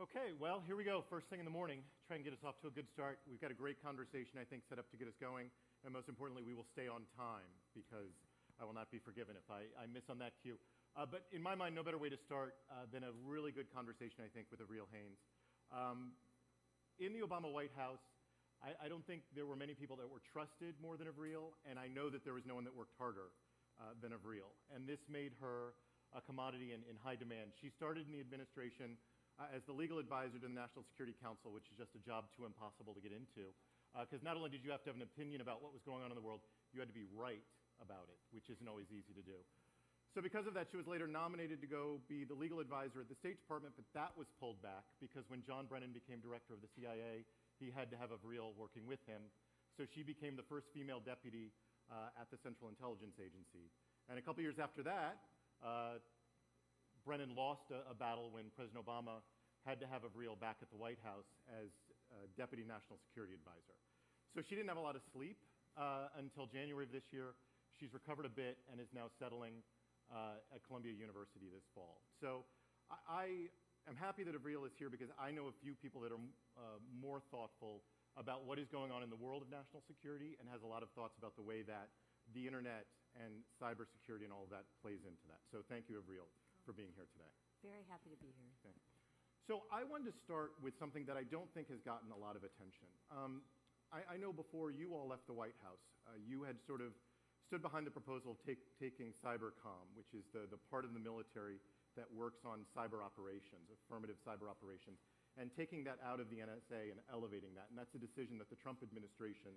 Okay, well, here we go. First thing in the morning, try and get us off to a good start. We've got a great conversation, I think, set up to get us going. And most importantly, we will stay on time because I will not be forgiven if I miss on that cue. But in my mind, no better way to start than a really good conversation, I think, with Avril Haines. In the Obama White House, I don't think there were many people that were trusted more than Avril, and I know that there was no one that worked harder than Avril. And this made her a commodity in high demand. She started in the administration as the legal advisor to the National Security Council, which is just a job too impossible to get into. Because not only did you have to have an opinion about what was going on in the world, you had to be right about it, which isn't always easy to do. So because of that, she was later nominated to go be the legal advisor at the State Department, but that was pulled back because when John Brennan became director of the CIA, he had to have Avril working with him. So she became the first female deputy at the Central Intelligence Agency. And a couple years after that, Brennan lost a battle when President Obama had to have Avril back at the White House as Deputy National Security Advisor. So she didn't have a lot of sleep until January of this year. She's recovered a bit and is now settling at Columbia University this fall. So I am happy that Avril is here because I know a few people that are more thoughtful about what is going on in the world of national security and has a lot of thoughts about the way that the internet and cybersecurity and all of that plays into that. So thank you, Avril, for being here today. Very happy to be here. Okay. So I wanted to start with something that I don't think has gotten a lot of attention. I know before you all left the White House, you had sort of stood behind the proposal of taking cybercom, which is the part of the military that works on cyber operations, affirmative cyber operations, and taking that out of the NSA and elevating that. And that's a decision that the Trump administration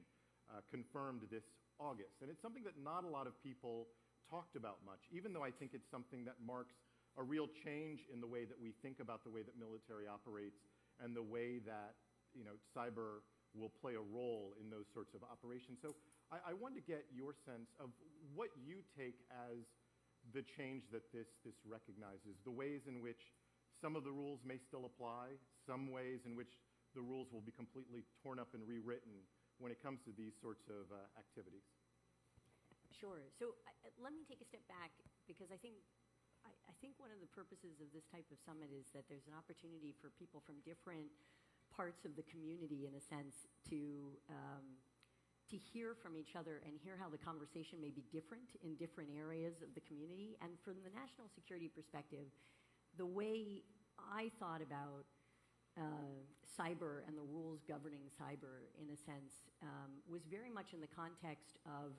confirmed this August. And it's something that not a lot of people talked about much, even though I think it's something that marks a real change in the way that we think about the way that military operates and the way that cyber will play a role in those sorts of operations. So I wanted to get your sense of what you take as the change that this recognizes, the ways in which some of the rules may still apply, some ways in which the rules will be completely torn up and rewritten when it comes to these sorts of activities. Sure. So let me take a step back because I think one of the purposes of this type of summit is that there's an opportunity for people from different parts of the community, in a sense, to hear from each other and hear how the conversation may be different in different areas of the community. And from the national security perspective, the way I thought about cyber and the rules governing cyber, in a sense, was very much in the context of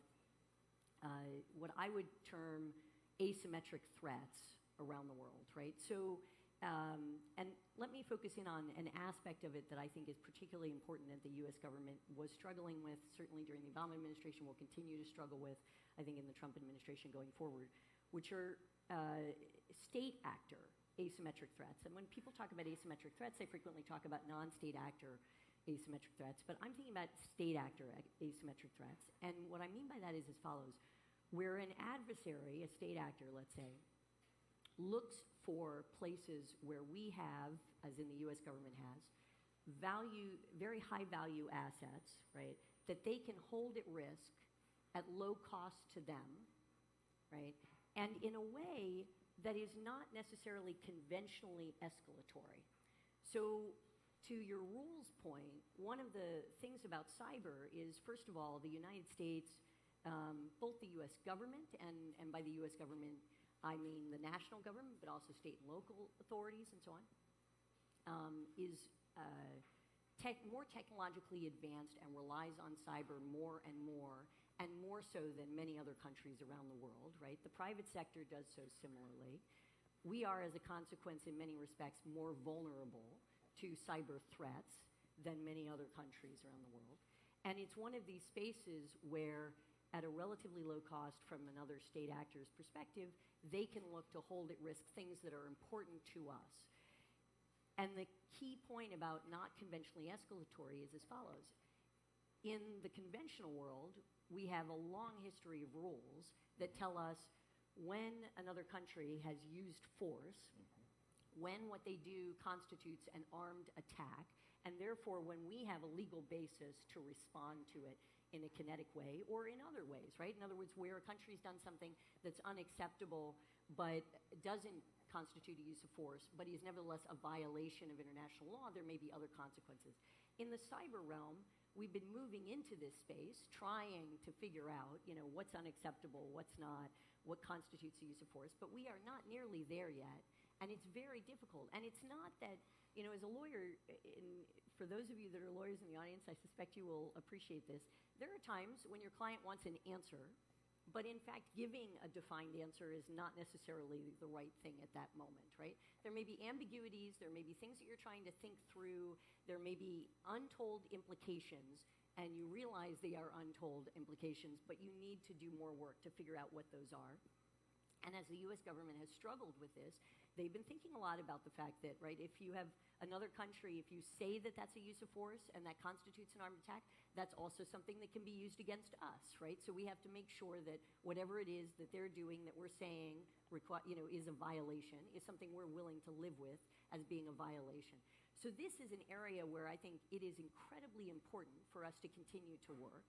what I would term asymmetric threats around the world, right? So, and let me focus in on an aspect of it that I think is particularly important that the U.S. government was struggling with, certainly during the Obama administration, will continue to struggle with, I think, in the Trump administration going forward, which are state actor asymmetric threats. And when people talk about asymmetric threats, they frequently talk about non-state actor asymmetric threats, but I'm thinking about state actor asymmetric threats. And what I mean by that is as follows. Where an adversary, a state actor, let's say, looks for places where we have, as in the U.S. government has, very high value assets, right, that they can hold at risk at low cost to them, right, and in a way that is not necessarily conventionally escalatory. So to your rules point, one of the things about cyber is, first of all, the United States, both the U.S. government, and by the U.S. government, I mean the national government, but also state and local authorities and so on, is more technologically advanced and relies on cyber more and more so than many other countries around the world, right? The private sector does so similarly. We are, as a consequence, in many respects, more vulnerable to cyber threats than many other countries around the world. And it's one of these spaces where, at a relatively low cost from another state actor's perspective, they can look to hold at risk things that are important to us. And the key point about not conventionally escalatory is as follows. In the conventional world, we have a long history of rules that tell us when another country has used force, when what they do constitutes an armed attack, and therefore when we have a legal basis to respond to it in a kinetic way or in other ways, right? In other words, where a country's done something that's unacceptable but doesn't constitute a use of force, but is nevertheless a violation of international law, there may be other consequences. In the cyber realm, we've been moving into this space, trying to figure out, what's unacceptable, what's not, what constitutes the use of force, but we are not nearly there yet, and it's very difficult. And it's not that, as a lawyer, for those of you that are lawyers in the audience, I suspect you will appreciate this. There are times when your client wants an answer, but in fact, giving a defined answer is not necessarily the right thing at that moment, right? There may be ambiguities, there may be things that you're trying to think through, there may be untold implications, and you realize they are untold implications, but you need to do more work to figure out what those are. And as the U.S. government has struggled with this, they've been thinking a lot about the fact that, right, if you have another country, if you say that that's a use of force and that constitutes an armed attack, that's also something that can be used against us, right? So we have to make sure that whatever it is that they're doing that we're saying, is a violation, is something we're willing to live with as being a violation. So this is an area where I think it is incredibly important for us to continue to work.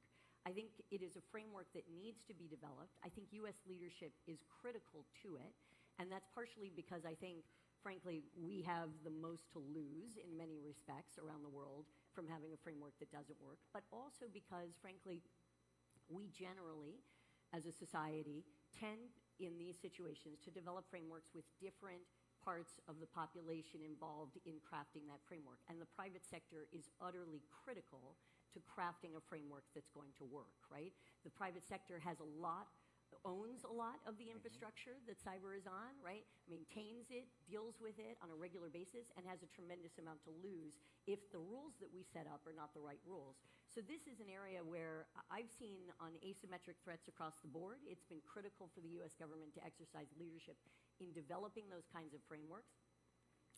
I think it is a framework that needs to be developed. I think U.S. leadership is critical to it, and that's partially because I think, frankly, we have the most to lose in many respects around the world from having a framework that doesn't work, but also because, frankly, we generally, as a society, tend in these situations to develop frameworks with different parts of the population involved in crafting that framework. And the private sector is utterly critical to crafting a framework that's going to work, right? The private sector owns a lot of the infrastructure that cyber is on, right? Maintains it, deals with it on a regular basis, and has a tremendous amount to lose if the rules that we set up are not the right rules. So this is an area where I've seen on asymmetric threats across the board, it's been critical for the U.S. government to exercise leadership in developing those kinds of frameworks.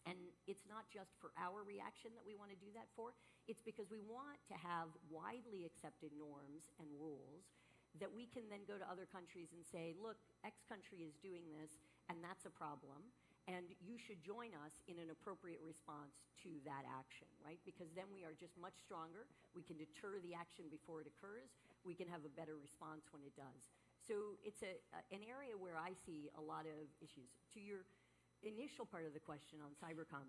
And it's not just for our reaction that we want to do that for. It's because we want to have widely accepted norms and rules that we can then go to other countries and say, look, X country is doing this, and that's a problem, and you should join us in an appropriate response to that action, right? Because then we are just much stronger. We can deter the action before it occurs. We can have a better response when it does. So it's an area where I see a lot of issues. To your initial part of the question on cybercom,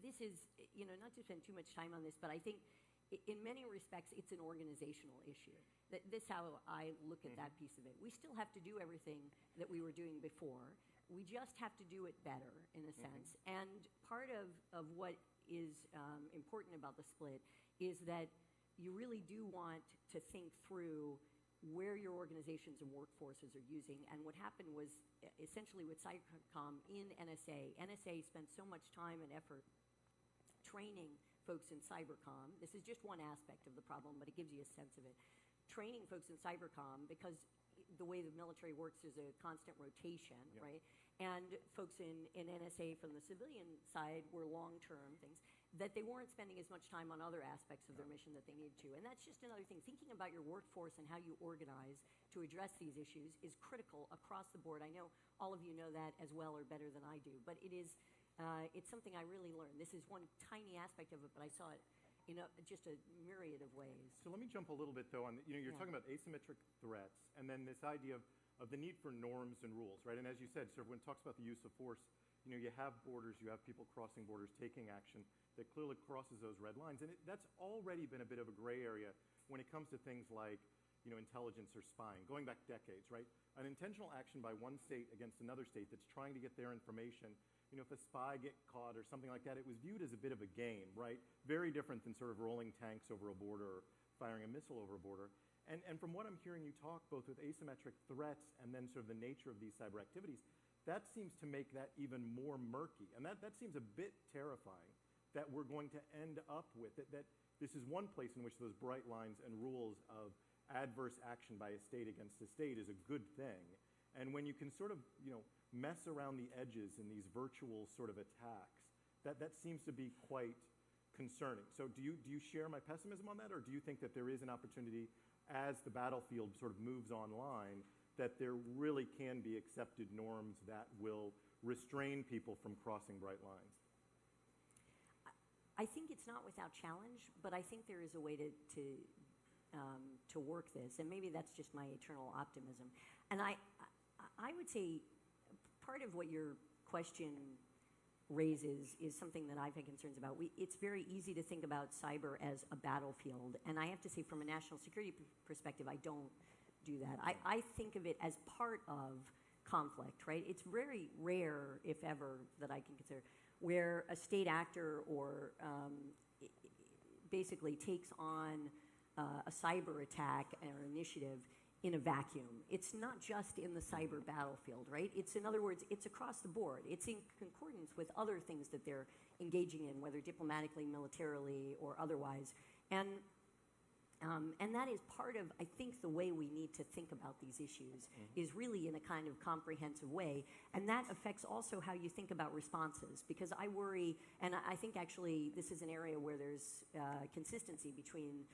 this is, not to spend too much time on this, but I think in many respects it's an organizational issue. This is how I look at that piece of it. We still have to do everything that we were doing before. We just have to do it better, in a sense. And part of what is important about the split is that you really do want to think through where your organizations and workforces are using. And what happened was essentially with cybercom in NSA spent so much time and effort training folks in cybercom. This is just one aspect of the problem, but it gives you a sense of it. Training folks in cybercom, because the way the military works is a constant rotation, right? And folks in NSA from the civilian side were long-term things, that they weren't spending as much time on other aspects of their mission that they needed to. And that's just another thing. Thinking about your workforce and how you organize to address these issues is critical across the board. I know all of you know that as well or better than I do, but it's something I really learned. This is one tiny aspect of it, but I saw it in just a myriad of ways. So let me jump a little bit, though, on you're talking about asymmetric threats, and then this idea of the need for norms and rules, right? And as you said, sort of when it talks about the use of force, you have borders, you have people crossing borders, taking action that clearly crosses those red lines. And that's already been a bit of a gray area when it comes to things like, intelligence or spying, going back decades, right? An intentional action by one state against another state that's trying to get their information, if a spy get caught or something like that, it was viewed as a bit of a game, right? Very different than sort of rolling tanks over a border or firing a missile over a border. And from what I'm hearing you talk, both with asymmetric threats and then sort of the nature of these cyber activities, that seems to make that even more murky. And that seems a bit terrifying, that we're going to end up with it, that this is one place in which those bright lines and rules of adverse action by a state against a state is a good thing. And when you can sort of, mess around the edges in these virtual sort of attacks, that seems to be quite concerning. So do you share my pessimism on that, or do you think that there is an opportunity as the battlefield sort of moves online that there really can be accepted norms that will restrain people from crossing bright lines? I think it's not without challenge, but I think there is a way to work this, and maybe that's just my eternal optimism. And I would say part of what your question raises is something that I've had concerns about. It's very easy to think about cyber as a battlefield, and I have to say from a national security perspective, I don't do that. I think of it as part of conflict, right? It's very rare, if ever, that I can consider, where a state actor or basically takes on a cyber attack or initiative in a vacuum. It's not just in the cyber battlefield, right? It's, in other words, it's across the board. It's in concordance with other things that they're engaging in, whether diplomatically, militarily, or otherwise. And that is part of, I think, the way we need to think about these issues is really in a kind of comprehensive way. And that affects also how you think about responses. Because I worry, and I think actually this is an area where there's consistency between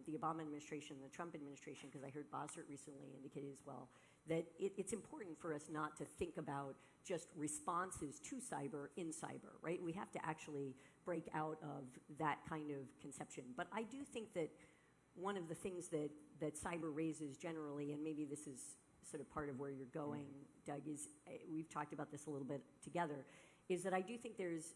the Obama administration and the Trump administration, because I heard Bossert recently indicated as well, that it's important for us not to think about just responses to cyber in cyber, right? We have to actually break out of that kind of conception. But I do think that one of the things that cyber raises generally, and maybe this is sort of part of where you're going, Doug, is we've talked about this a little bit together, is that I do think there's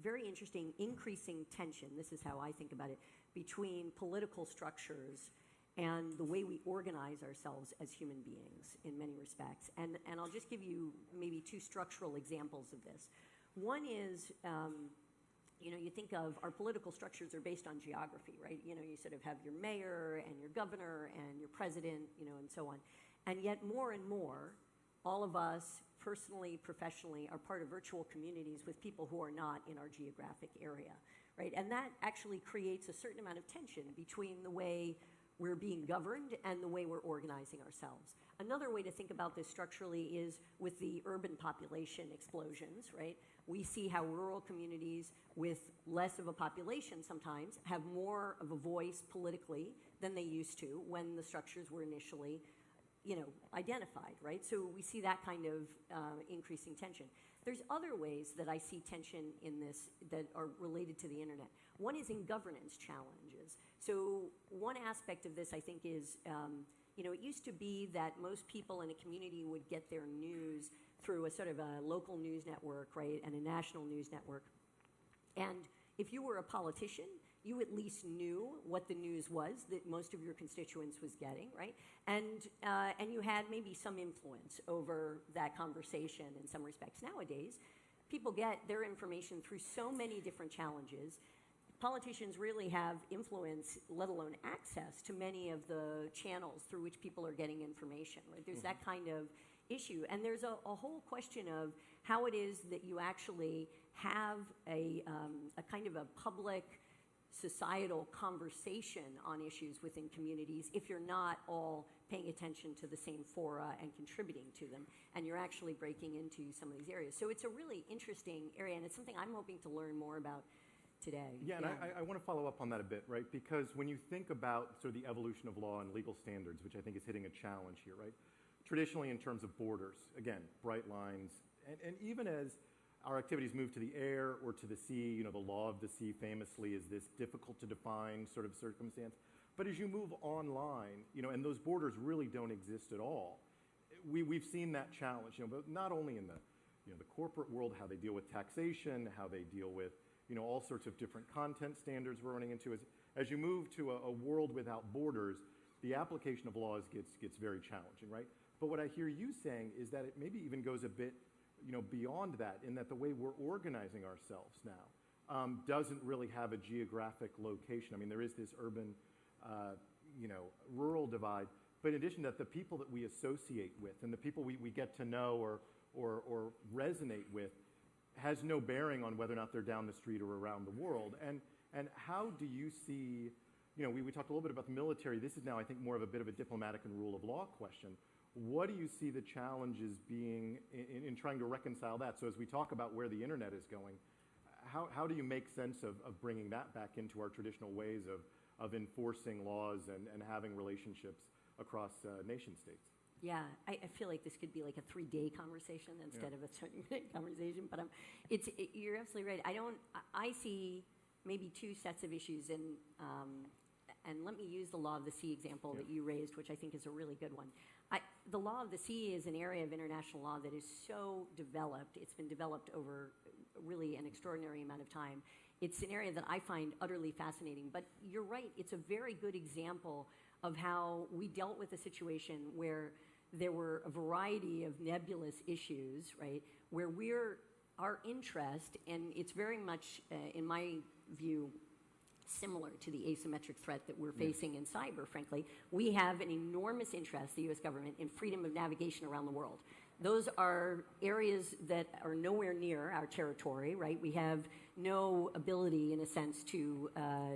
very interesting increasing tension, this is how I think about it, between political structures and the way we organize ourselves as human beings in many respects. And I'll just give you maybe two structural examples of this. One is, you think of our political structures are based on geography, right? You sort of have your mayor and your governor and your president, and so on. And yet more and more, all of us, personally, professionally, are part of virtual communities with people who are not in our geographic area, right? And that actually creates a certain amount of tension between the way we're being governed and the way we're organizing ourselves. Another way to think about this structurally is with the urban population explosions, right? We see how rural communities with less of a population sometimes have more of a voice politically than they used to when the structures were initially identified, right? So we see that kind of increasing tension. There's other ways that I see tension in this that are related to the internet. One is in governance challenges. So one aspect of this, I think, is, it used to be that most people in a community would get their news through a sort of a local news network, right, and a national news network. And if you were a politician, you at least knew what the news was that most of your constituents was getting, right? And you had maybe some influence over that conversation in some respects. Nowadays, people get their information through so many different challenges. Politicians really have influence, let alone access, to many of the channels through which people are getting information, right? There's that kind of issue. And there's a whole question of how it is that you actually have a kind of a public societal conversation on issues within communities if you're not all paying attention to the same fora and contributing to them, and you're actually breaking into some of these areas. So it's a really interesting area, and it's something I'm hoping to learn more about today. Yeah, and I want to follow up on that a bit, right? Because when you think about sort of the evolution of law and legal standards, which I think is hitting a challenge here, right? Traditionally in terms of borders, again, bright lines, and even as our activities move to the air or to the sea, the law of the sea famously is this difficult to define sort of circumstance. But as you move online, and those borders really don't exist at all, we've seen that challenge, but not only in the corporate world, how they deal with taxation, how they deal with, all sorts of different content standards we're running into. As you move to a world without borders, the application of laws gets very challenging, right? But what I hear you saying is that it maybe even goes a bit beyond that, in that the way we're organizing ourselves now doesn't really have a geographic location. I mean, there is this urban, rural divide, but in addition to that, the people that we associate with and the people we get to know or resonate with has no bearing on whether or not they're down the street or around the world. And how do you see, we talked a little bit about the military. This is now, I think, more of a bit of a diplomatic and rule of law question. What do you see the challenges being in trying to reconcile that? So as we talk about where the internet is going, how do you make sense of bringing that back into our traditional ways of enforcing laws and having relationships across nation states? Yeah, I feel like this could be like a 3-day conversation instead of a 30-minute conversation. But you're absolutely right. I see maybe two sets of issues, and and let me use the law of the sea example that you raised, which I think is a really good one. The law of the sea is an area of international law that is so developed. It's been developed over really an extraordinary amount of time. It's an area that I find utterly fascinating. But you're right, it's a very good example of how we dealt with a situation where there were a variety of nebulous issues, right, where our interest, and it's very much, in my view, similar to the asymmetric threat that we're facing in cyber, frankly. We have an enormous interest, the U.S. government, in freedom of navigation around the world. Those are areas that are nowhere near our territory, right? We have no ability, in a sense, to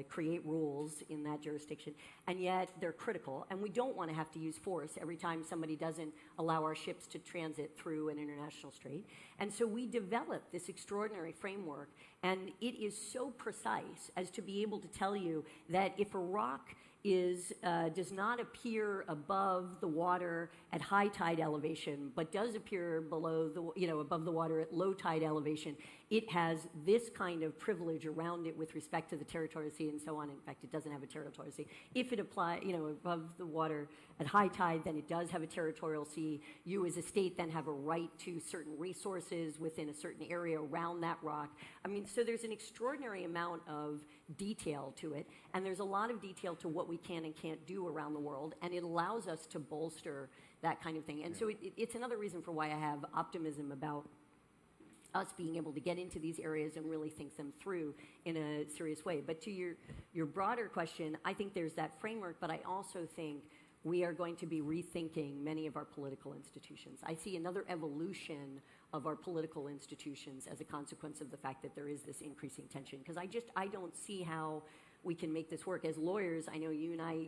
create rules in that jurisdiction, and yet they're critical, and we don't want to have to use force every time somebody doesn't allow our ships to transit through an international strait. And so we developed this extraordinary framework, and it is so precise as to be able to tell you that if a rock does not appear above the water at high tide elevation, but does appear below above the water at low tide elevation, it has this kind of privilege around it with respect to the territorial sea and so on. In fact, it doesn't have a territorial sea. If it applies, above the water at high tide, then it does have a territorial sea. You as a state then have a right to certain resources within a certain area around that rock. I mean, so there's an extraordinary amount of detail to it, and there's a lot of detail to what we can and can't do around the world, and it allows us to bolster that kind of thing. And so it's another reason for why I have optimism about us being able to get into these areas and really think them through in a serious way. But to your broader question, I think there's that framework, but I also think we are going to be rethinking many of our political institutions. I see another evolution of our political institutions as a consequence of the fact that there is this increasing tension. Because I don't see how we can make this work. As lawyers, I know you and I,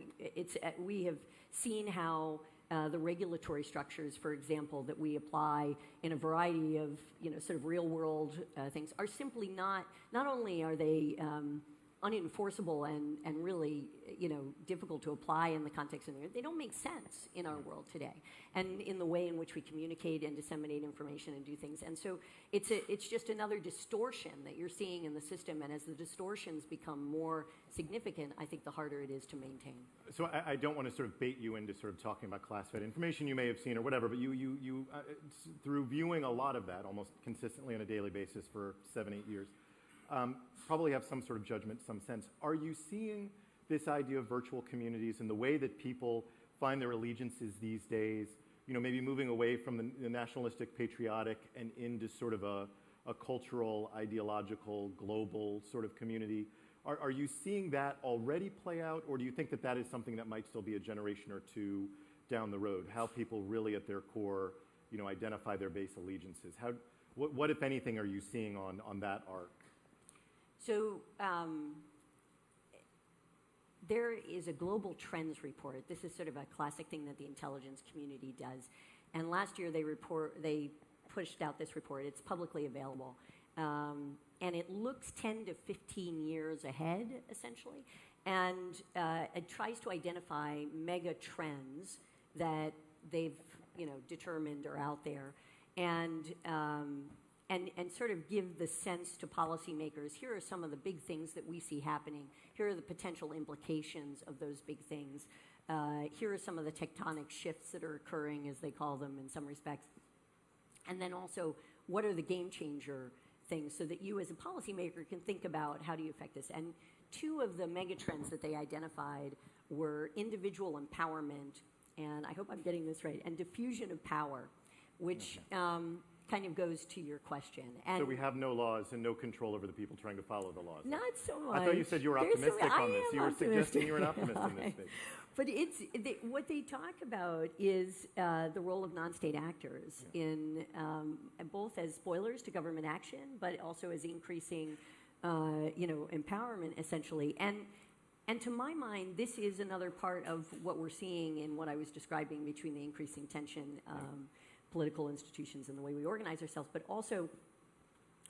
we have seen how the regulatory structures, for example, that we apply in a variety of, sort of real world things are simply not only are they unenforceable and really, difficult to apply in the context of they don't make sense in our world today, and in the way in which we communicate and disseminate information and do things. And so it's just another distortion that you're seeing in the system. And as the distortions become more significant, I think the harder it is to maintain. So I don't want to sort of bait you into sort of talking about classified information you may have seen or whatever, but you through viewing a lot of that almost consistently on a daily basis for 7-8 years, probably have some sort of judgment, some sense. Are you seeing this idea of virtual communities and the way that people find their allegiances these days, maybe moving away from the nationalistic, patriotic, and into sort of a cultural, ideological, global sort of community? Are you seeing that already play out, or do you think that that is something that might still be a generation or two down the road, how people really at their core, identify their base allegiances? What if anything, are you seeing on that arc? So there is a global trends report. This is sort of a classic thing that the intelligence community does. And last year they pushed out this report. It's publicly available. And it looks 10 to 15 years ahead, essentially. And it tries to identify mega trends that they've determined are out there. And sort of give the sense to policymakers, here are some of the big things that we see happening. Here are the potential implications of those big things. Here are some of the tectonic shifts that are occurring, as they call them in some respects. And then also, what are the game changer things so that you as a policymaker can think about how do you affect this. And two of the megatrends that they identified were individual empowerment, and I hope I'm getting this right, and diffusion of power, which kind of goes to your question. And so we have no laws and no control over the people trying to follow the laws. Not so much. I thought you said you were optimistic on this. You were suggesting you were an optimist in this space. But what they talk about is the role of non-state actors in both as spoilers to government action, but also as increasing, empowerment, essentially. And to my mind, this is another part of what we're seeing in what I was describing between the increasing tension, political institutions and the way we organize ourselves, but also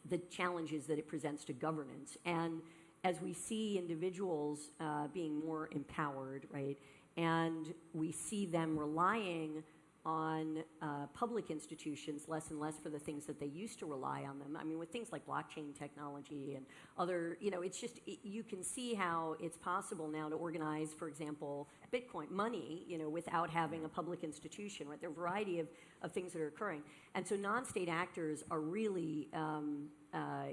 the challenges that it presents to governance. And as we see individuals being more empowered, right, and we see them relying on public institutions, less and less for the things that they used to rely on them. I mean, with things like blockchain technology and other, it's just, you can see how it's possible now to organize, for example, Bitcoin money, without having a public institution, right? There are a variety of things that are occurring. And so non-state actors are really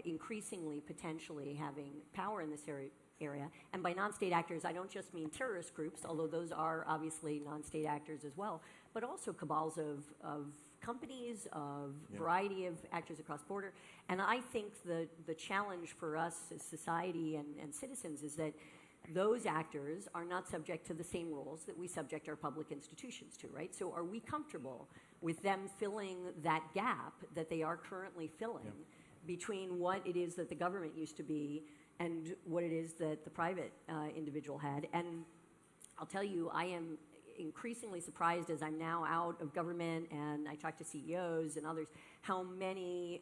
increasingly potentially having power in this area. And by non-state actors, I don't just mean terrorist groups, although those are obviously non-state actors as well, but also cabals of companies, of variety of actors across border. And I think the challenge for us as society and citizens is that those actors are not subject to the same rules that we subject our public institutions to, right? So are we comfortable with them filling that gap that they are currently filling between what it is that the government used to be and what it is that the private individual had? And I'll tell you, I am increasingly surprised as I'm now out of government and I talk to CEOs and others, how many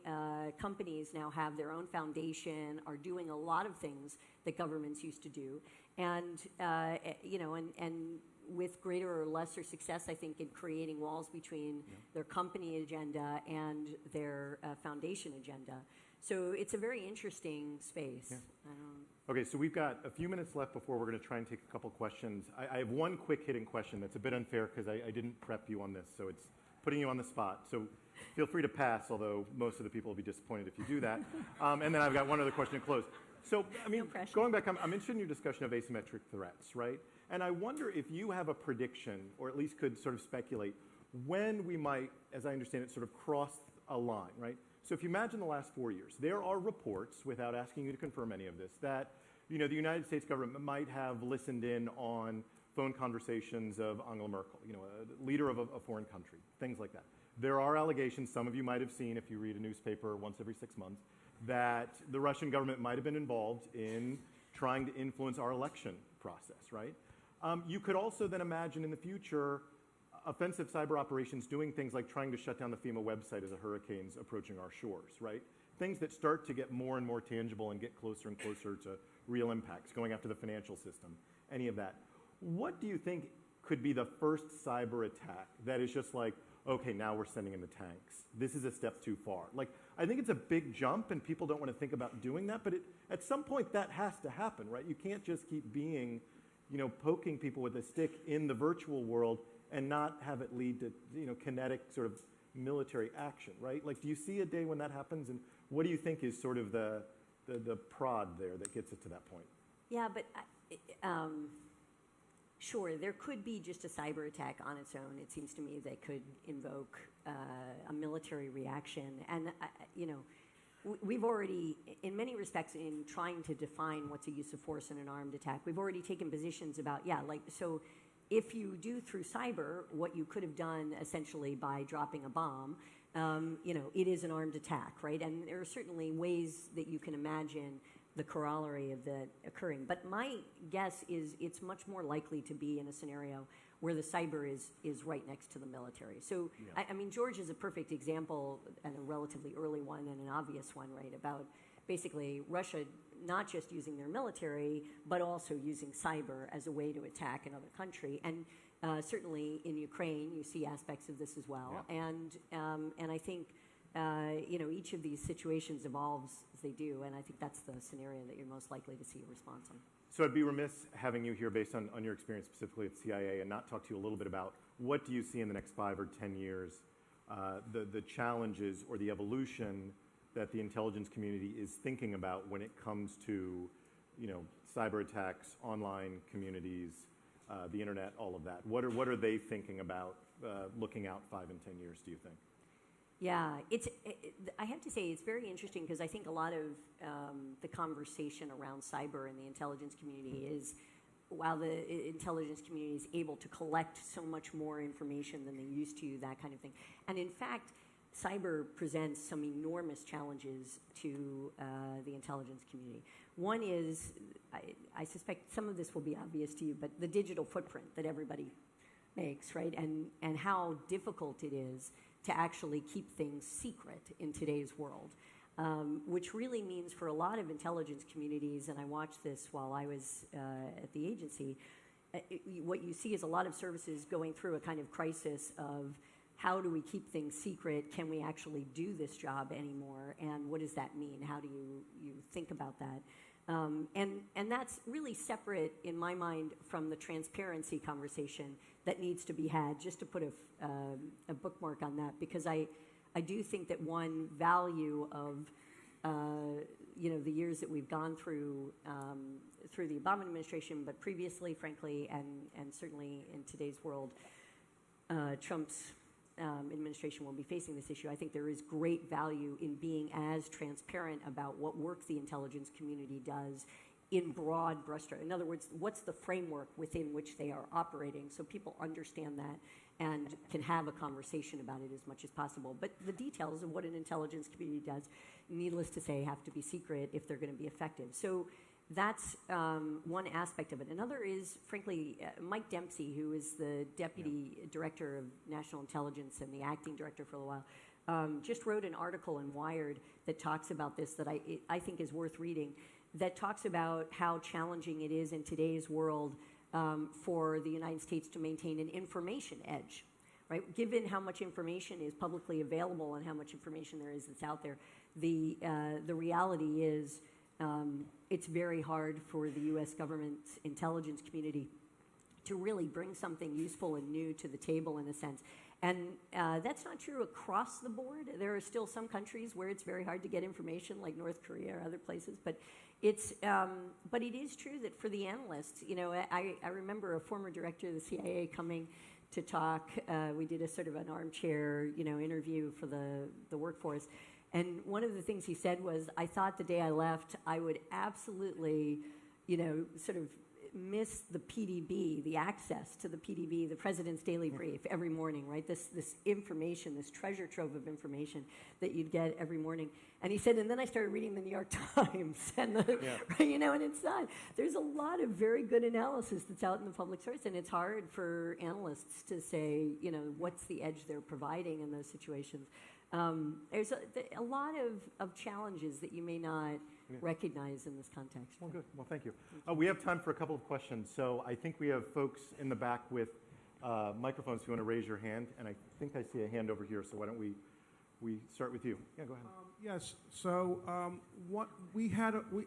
companies now have their own foundation, are doing a lot of things that governments used to do. And, and with greater or lesser success, I think, in creating walls between their company agenda and their foundation agenda. So it's a very interesting space. Yeah. Okay, so we've got a few minutes left before we're going to try and take a couple questions. I have one quick hitting question that's a bit unfair because I didn't prep you on this, so it's putting you on the spot. So feel free to pass, although most of the people will be disappointed if you do that. And then I've got one other question to close. So, I mean, no going back, I'm interested in your discussion of asymmetric threats, right? And I wonder if you have a prediction, or at least could sort of speculate, when we might, as I understand it, sort of cross a line, right? So if you imagine the last 4 years, there are reports, without asking you to confirm any of this, that the United States government might have listened in on phone conversations of Angela Merkel, a leader of a foreign country, things like that. There are allegations, some of you might have seen if you read a newspaper once every 6 months, that the Russian government might have been involved in trying to influence our election process, right? You could also then imagine in the future offensive cyber operations doing things like trying to shut down the FEMA website as a hurricane's approaching our shores, right? Things that start to get more and more tangible and get closer and closer to real impacts, going after the financial system, any of that. What do you think could be the first cyber attack that is just like, okay, now we're sending in the tanks. This is a step too far. Like, I think it's a big jump and people don't want to think about doing that, but at some point that has to happen, right? You can't just keep being, poking people with a stick in the virtual world and not have it lead to, kinetic sort of military action, right? Like, do you see a day when that happens? And what do you think is sort of the prod there that gets it to that point? Yeah, but sure, there could be just a cyber attack on its own. It seems to me that could invoke a military reaction. And, we've already, in many respects, in trying to define what's a use of force in an armed attack, we've already taken positions about, so if you do through cyber what you could have done essentially by dropping a bomb, it is an armed attack, right? And there are certainly ways that you can imagine the corollary of that occurring. But my guess is it's much more likely to be in a scenario where the cyber is right next to the military. So, I mean, George is a perfect example, and a relatively early one and an obvious one, right, about basically Russia not just using their military, but also using cyber as a way to attack another country. And certainly in Ukraine, you see aspects of this as well. Yeah. And I think, each of these situations evolves as they do, and I think that's the scenario that you're most likely to see a response on. So I'd be remiss having you here based on your experience specifically at CIA and not talk to you a little bit about what do you see in the next 5 or 10 years, the challenges or the evolution that the intelligence community is thinking about when it comes to, cyber attacks, online communities, the internet, all of that. What are they thinking about looking out 5 and 10 years, do you think? Yeah, I have to say it's very interesting because I think a lot of the conversation around cyber in the intelligence community is, while the intelligence community is able to collect so much more information than they used to, that kind of thing. And in fact, cyber presents some enormous challenges to the intelligence community. One is, I suspect some of this will be obvious to you, but the digital footprint that everybody makes, right? And how difficult it is to actually keep things secret in today's world, which really means for a lot of intelligence communities, and I watched this while I was at the agency, what you see is a lot of services going through a kind of crisis of how do we keep things secret? Can we actually do this job anymore? And what does that mean? How do you think about that? And that's really separate, in my mind, from the transparency conversation that needs to be had, just to put a bookmark on that, because I do think that one value of the years that we've gone through the Obama administration, but previously, frankly, and certainly in today's world, Trump's administration will be facing this issue. I think there is great value in being as transparent about what work the intelligence community does in broad brushstrokes. In other words, what's the framework within which they are operating, so people understand that and can have a conversation about it as much as possible. But the details of what an intelligence community does, needless to say, have to be secret if they're going to be effective. So that's one aspect of it. Another is, frankly, Mike Dempsey, who is the Deputy Director of National Intelligence and the acting director for a while, just wrote an article in Wired that talks about this that I think is worth reading, that talks about how challenging it is in today's world for the United States to maintain an information edge, right? Given how much information is publicly available and how much information there is that's out there, the reality is it's very hard for the U.S. government's intelligence community to really bring something useful and new to the table, in a sense. And that's not true across the board. There are still some countries where it's very hard to get information, like North Korea or other places. But it is true that for the analysts, I remember a former director of the CIA coming to talk. We did a sort of an armchair, interview for the workforce. And one of the things he said was, I thought the day I left, I would absolutely, sort of miss the PDB, the access to the PDB, the President's Daily Brief, every morning, right? This information, this treasure trove of information that you'd get every morning. And he said, and then I started reading the New York Times, and and it's not. There's a lot of very good analysis that's out in the public source, and it's hard for analysts to say, what's the edge they're providing in those situations. There's a lot of challenges that you may not recognize in this context. Well, good. Well, thank you. We have time for a couple of questions. So I think we have folks in the back with microphones who want to raise your hand, and I think I see a hand over here. So why don't we start with you? Yeah, go ahead. Yes. So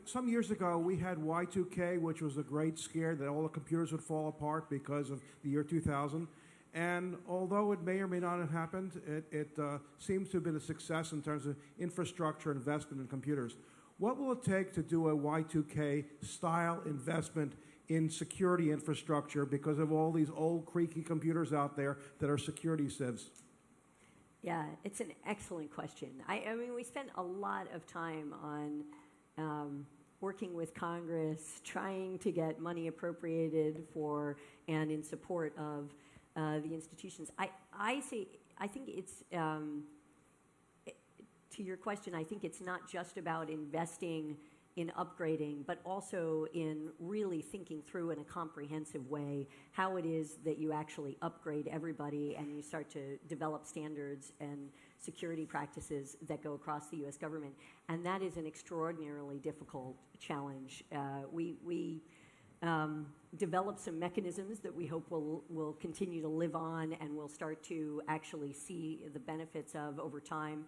some years ago we had Y2K, which was a great scare that all the computers would fall apart because of the year 2000. And although it may or may not have happened, it seems to have been a success in terms of infrastructure investment in computers. What will it take to do a Y2K style investment in security infrastructure because of all these old creaky computers out there that are security sieves? Yeah, it's an excellent question. I mean, we spent a lot of time on working with Congress, trying to get money appropriated for and in support of the institutions. I think it's, to your question, I think it's not just about investing in upgrading, but also in really thinking through in a comprehensive way how it is that you actually upgrade everybody and you start to develop standards and security practices that go across the U.S. government. And that is an extraordinarily difficult challenge. We develop some mechanisms that we hope will continue to live on and we'll start to actually see the benefits of over time.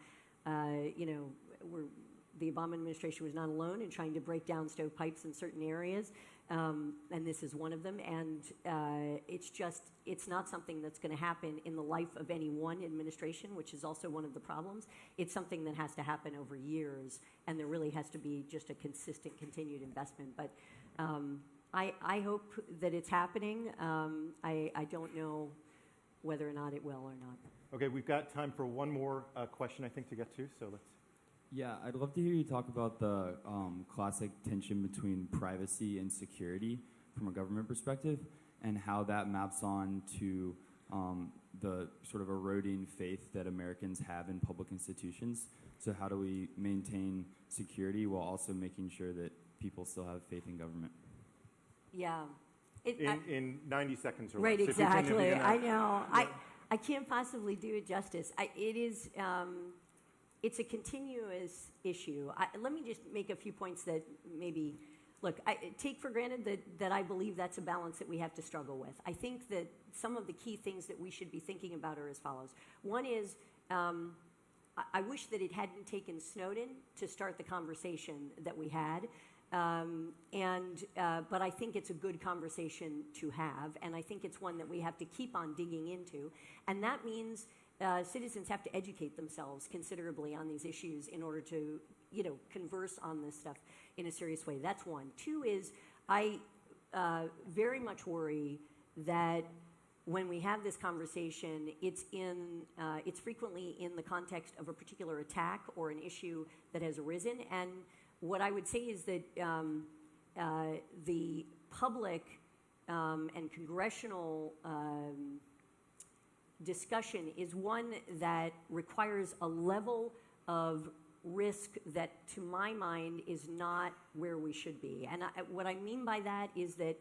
The Obama administration was not alone in trying to break down stovepipes in certain areas, and this is one of them. And it's not something that's going to happen in the life of any one administration, which is also one of the problems. It's something that has to happen over years, and there really has to be just a consistent, continued investment. But I hope that it's happening. I don't know whether or not it will or not. Okay, we've got time for one more question, I think, to get to, so let's. Yeah, I'd love to hear you talk about the classic tension between privacy and security from a government perspective and how that maps on to the sort of eroding faith that Americans have in public institutions. So how do we maintain security while also making sure that people still have faith in government? Yeah. In 90 seconds or less. Right, exactly. I know. Yeah. I can't possibly do it justice. It's a continuous issue. Let me just make a few points that maybe look, I take for granted that I believe that's a balance that we have to struggle with. I think that some of the key things that we should be thinking about are as follows. One is, I wish that it hadn't taken Snowden to start the conversation that we had. But I think it's a good conversation to have, and I think it's one that we have to keep on digging into. And that means citizens have to educate themselves considerably on these issues in order to, converse on this stuff in a serious way. That's one. Two is, I very much worry that when we have this conversation, it's frequently in the context of a particular attack or an issue that has arisen. And what I would say is that the public and congressional discussion is one that requires a level of risk that, to my mind, is not where we should be. And what I mean by that is that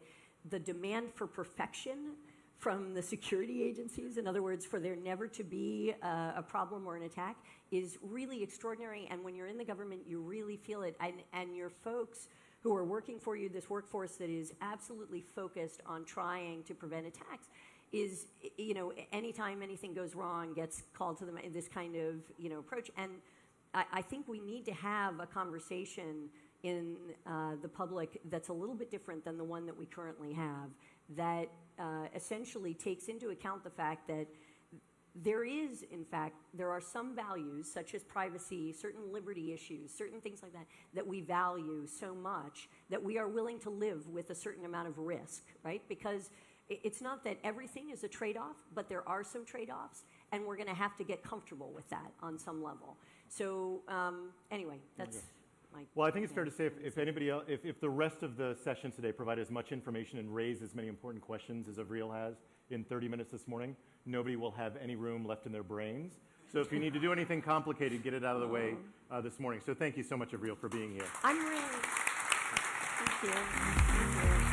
the demand for perfection from the security agencies, in other words, for there never to be a problem or an attack, is really extraordinary. And when you're in the government, you really feel it. And your folks who are working for you, this workforce that is absolutely focused on trying to prevent attacks, is, anytime anything goes wrong, gets called to them, this kind of, approach. And I think we need to have a conversation in the public that's a little bit different than the one that we currently have, that essentially takes into account the fact that there are some values, such as privacy, certain liberty issues, certain things like that, that we value so much that we are willing to live with a certain amount of risk, right? Because it's not that everything is a trade-off, but there are some trade-offs, and we're going to have to get comfortable with that on some level. So anyway, that's my... Well, I think it's fair to say if anybody else, if the rest of the sessions today provide as much information and raise as many important questions as Avril has in 30 minutes this morning, nobody will have any room left in their brains. So if you need to do anything complicated, get it out of the way this morning. So thank you so much, Avril, for being here. I'm really... Thank you.